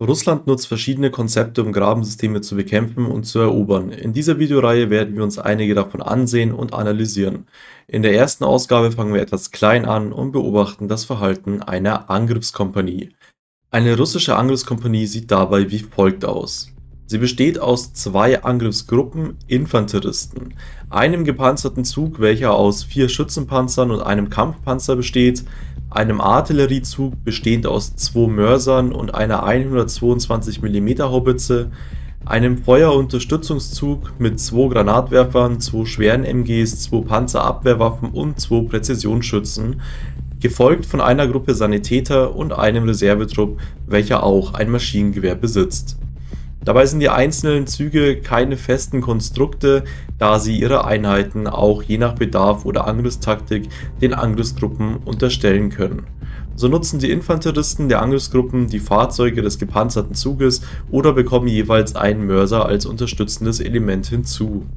Russland nutzt verschiedene Konzepte, um Grabensysteme zu bekämpfen und zu erobern. In dieser Videoreihe werden wir uns einige davon ansehen und analysieren. In der ersten Ausgabe fangen wir etwas klein an und beobachten das Verhalten einer Angriffskompanie. Eine russische Angriffskompanie sieht dabei wie folgt aus. Sie besteht aus zwei Angriffsgruppen Infanteristen, einem gepanzerten Zug, welcher aus 4 Schützenpanzern und einem Kampfpanzer besteht, einem Artilleriezug bestehend aus 2 Mörsern und einer 122 mm Haubitze, einem Feuerunterstützungszug mit 2 Granatwerfern, 2 schweren MGs, 2 Panzerabwehrwaffen und 2 Präzisionsschützen, gefolgt von einer Gruppe Sanitäter und einem Reservetrupp, welcher auch ein Maschinengewehr besitzt. Dabei sind die einzelnen Züge keine festen Konstrukte, da sie ihre Einheiten auch je nach Bedarf oder Angriffstaktik den Angriffsgruppen unterstellen können. So nutzen die Infanteristen der Angriffsgruppen die Fahrzeuge des gepanzerten Zuges oder bekommen jeweils einen Mörser als unterstützendes Element hinzu.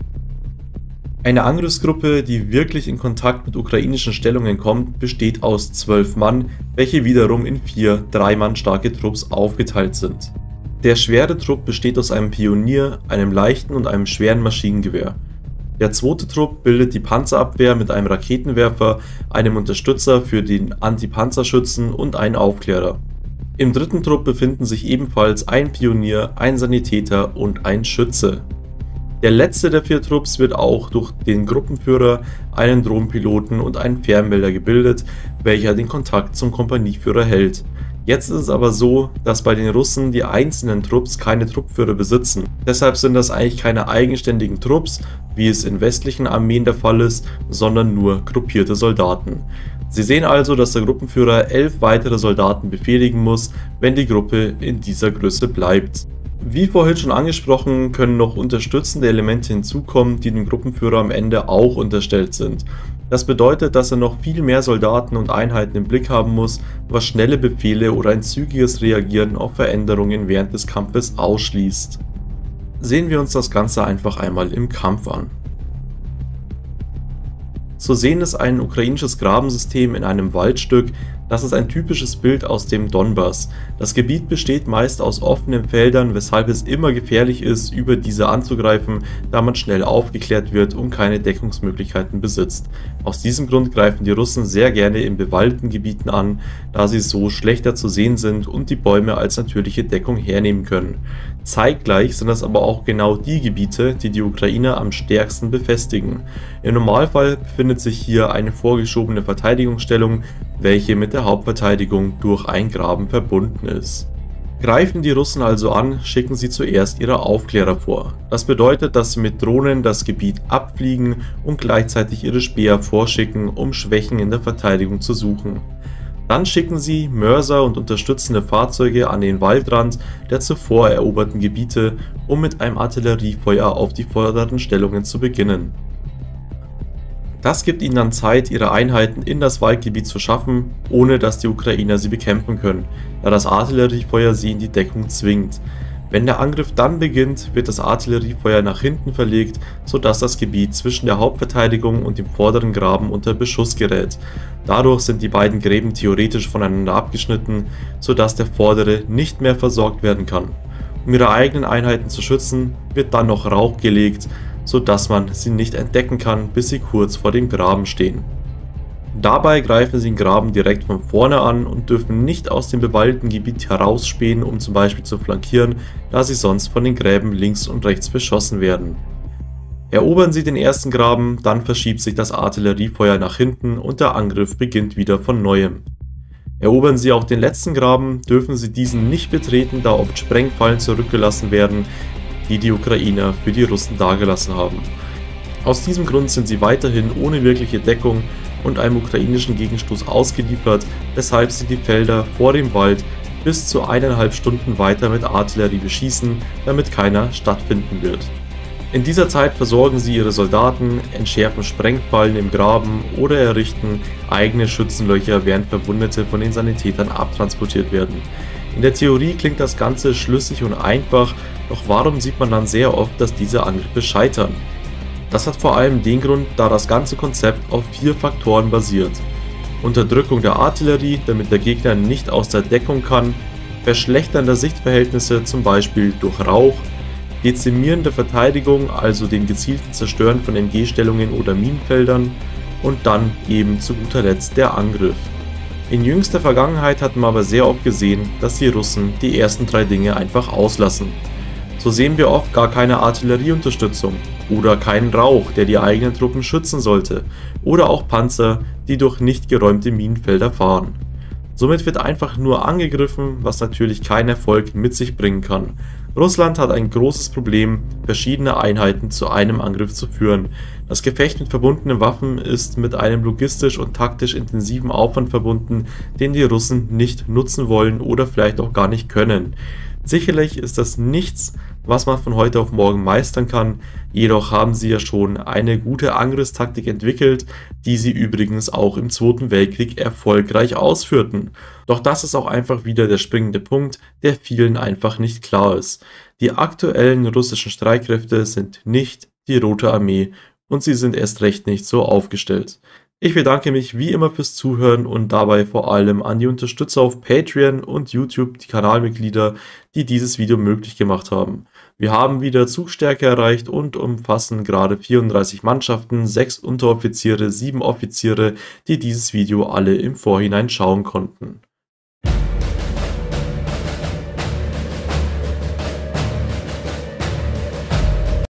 Eine Angriffsgruppe, die wirklich in Kontakt mit ukrainischen Stellungen kommt, besteht aus 12 Mann, welche wiederum in 4 3-Mann starke Trupps aufgeteilt sind. Der schwere Trupp besteht aus einem Pionier, einem leichten und einem schweren Maschinengewehr. Der zweite Trupp bildet die Panzerabwehr mit einem Raketenwerfer, einem Unterstützer für den Antipanzerschützen und einen Aufklärer. Im dritten Trupp befinden sich ebenfalls ein Pionier, ein Sanitäter und ein Schütze. Der letzte der 4 Trupps wird auch durch den Gruppenführer, einen Drohnenpiloten und einen Fernmelder gebildet, welcher den Kontakt zum Kompanieführer hält. Jetzt ist es aber so, dass bei den Russen die einzelnen Trupps keine Truppführer besitzen. Deshalb sind das eigentlich keine eigenständigen Trupps, wie es in westlichen Armeen der Fall ist, sondern nur gruppierte Soldaten. Sie sehen also, dass der Gruppenführer 11 weitere Soldaten befehligen muss, wenn die Gruppe in dieser Größe bleibt. Wie vorhin schon angesprochen, können noch unterstützende Elemente hinzukommen, die dem Gruppenführer am Ende auch unterstellt sind. Das bedeutet, dass er noch viel mehr Soldaten und Einheiten im Blick haben muss, was schnelle Befehle oder ein zügiges Reagieren auf Veränderungen während des Kampfes ausschließt. Sehen wir uns das Ganze einfach einmal im Kampf an. Zu sehen ist ein ukrainisches Grabensystem in einem Waldstück. Das ist ein typisches Bild aus dem Donbass. Das Gebiet besteht meist aus offenen Feldern, weshalb es immer gefährlich ist, über diese anzugreifen, da man schnell aufgeklärt wird und keine Deckungsmöglichkeiten besitzt. Aus diesem Grund greifen die Russen sehr gerne in bewaldeten Gebieten an, da sie so schlechter zu sehen sind und die Bäume als natürliche Deckung hernehmen können. Zeitgleich sind das aber auch genau die Gebiete, die die Ukrainer am stärksten befestigen. Im Normalfall befindet sich hier eine vorgeschobene Verteidigungsstellung, welche mit der Hauptverteidigung durch einen Graben verbunden ist. Greifen die Russen also an, schicken sie zuerst ihre Aufklärer vor. Das bedeutet, dass sie mit Drohnen das Gebiet abfliegen und gleichzeitig ihre Späher vorschicken, um Schwächen in der Verteidigung zu suchen. Dann schicken sie Mörser und unterstützende Fahrzeuge an den Waldrand der zuvor eroberten Gebiete, um mit einem Artilleriefeuer auf die vorderen Stellungen zu beginnen. Das gibt ihnen dann Zeit, ihre Einheiten in das Waldgebiet zu schaffen, ohne dass die Ukrainer sie bekämpfen können, da das Artilleriefeuer sie in die Deckung zwingt. Wenn der Angriff dann beginnt, wird das Artilleriefeuer nach hinten verlegt, sodass das Gebiet zwischen der Hauptverteidigung und dem vorderen Graben unter Beschuss gerät. Dadurch sind die beiden Gräben theoretisch voneinander abgeschnitten, sodass der vordere nicht mehr versorgt werden kann. Um ihre eigenen Einheiten zu schützen, wird dann noch Rauch gelegt, sodass man sie nicht entdecken kann, bis sie kurz vor dem Graben stehen. Dabei greifen sie den Graben direkt von vorne an und dürfen nicht aus dem bewaldeten Gebiet herausspähen, um zum Beispiel zu flankieren, da sie sonst von den Gräben links und rechts beschossen werden. Erobern sie den ersten Graben, dann verschiebt sich das Artilleriefeuer nach hinten und der Angriff beginnt wieder von neuem. Erobern sie auch den letzten Graben, dürfen sie diesen nicht betreten, da oft Sprengfallen zurückgelassen werden, die die Ukrainer für die Russen dagelassen haben. Aus diesem Grund sind sie weiterhin ohne wirkliche Deckung und einem ukrainischen Gegenstoß ausgeliefert, weshalb sie die Felder vor dem Wald bis zu 1,5 Stunden weiter mit Artillerie beschießen, damit keiner stattfinden wird. In dieser Zeit versorgen sie ihre Soldaten, entschärfen Sprengfallen im Graben oder errichten eigene Schützenlöcher, während Verwundete von den Sanitätern abtransportiert werden. In der Theorie klingt das Ganze schlüssig und einfach, doch warum sieht man dann sehr oft, dass diese Angriffe scheitern? Das hat vor allem den Grund, da das ganze Konzept auf 4 Faktoren basiert. Unterdrückung der Artillerie, damit der Gegner nicht aus der Deckung kann, Verschlechtern der Sichtverhältnisse, zum Beispiel durch Rauch, dezimierende Verteidigung, also den gezielten Zerstören von MG-Stellungen oder Minenfeldern und dann eben zu guter Letzt der Angriff. In jüngster Vergangenheit hat man aber sehr oft gesehen, dass die Russen die ersten 3 Dinge einfach auslassen. So sehen wir oft gar keine Artillerieunterstützung oder keinen Rauch, der die eigenen Truppen schützen sollte, oder auch Panzer, die durch nicht geräumte Minenfelder fahren. Somit wird einfach nur angegriffen, was natürlich keinen Erfolg mit sich bringen kann. Russland hat ein großes Problem, verschiedene Einheiten zu einem Angriff zu führen. Das Gefecht mit verbundenen Waffen ist mit einem logistisch und taktisch intensiven Aufwand verbunden, den die Russen nicht nutzen wollen oder vielleicht auch gar nicht können. Sicherlich ist das nichts, was man von heute auf morgen meistern kann, jedoch haben sie ja schon eine gute Angriffstaktik entwickelt, die sie übrigens auch im Zweiten Weltkrieg erfolgreich ausführten. Doch das ist auch einfach wieder der springende Punkt, der vielen einfach nicht klar ist. Die aktuellen russischen Streitkräfte sind nicht die Rote Armee und sie sind erst recht nicht so aufgestellt. Ich bedanke mich wie immer fürs Zuhören und dabei vor allem an die Unterstützer auf Patreon und YouTube, die Kanalmitglieder, die dieses Video möglich gemacht haben. Wir haben wieder Zugstärke erreicht und umfassen gerade 34 Mannschaften, 6 Unteroffiziere, 7 Offiziere, die dieses Video alle im Vorhinein schauen konnten.